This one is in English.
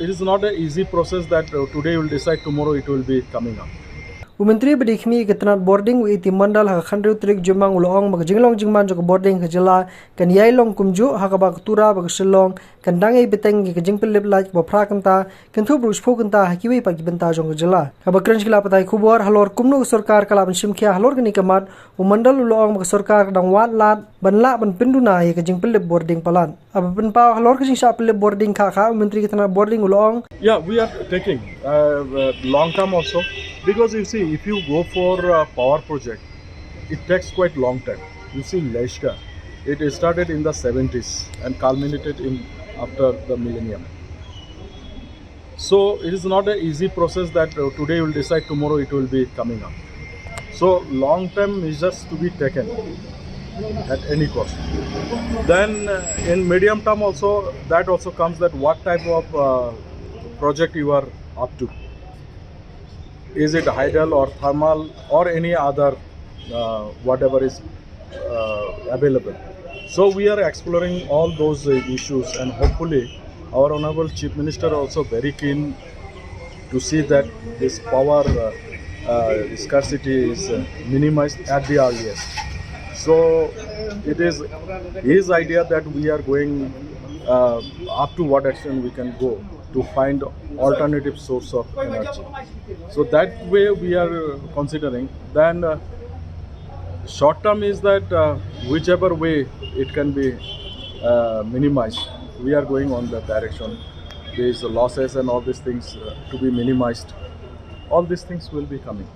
it is not an easy process that today you will decide, tomorrow it will be coming up. Menteri Bteng ke tanat Bording iti Mondal ha khandru trik jumang ulong mag jinglong jingman jok Bording ke Jylla kan yai long kumju ha ka ba tura ba selong kan dangai Bteng ke Jingpynlip laj ba phra kanta kan thu brush pho kanta ha kiwi pa gibenta jong Jylla ka ba krenj kila patai khubor halor kumnu sarkar kala ban simkhia halor gani kamat u Mondal ulong mag sarkar dang wat lat banla ban pinduna ye ke Jingpynlip Bording palan aba ban pa halor ke jingsa Jingpynlip Bording kha Menteri ke tanat Bording ulong. Yeah, we are taking long term also, because you see, if you go for a power project, it takes quite long time. You see, Leshka, it started in the 70s and culminated in after the millennium. So it is not an easy process that today you will decide, tomorrow it will be coming up. So long term measures to be taken at any cost. Then in medium term also, that also comes that what type of project you are up to. Is it hydel or thermal or any other whatever is available. So we are exploring all those issues, and hopefully our Honorable Chief Minister also very keen to see that this power scarcity is minimized at the earliest. So it is his idea that we are going up to what extent we can go to find alternative source of energy. So that way we are considering. Then short term is that whichever way it can be minimized, we are going on that direction. There is losses and all these things to be minimized. All these things will be coming.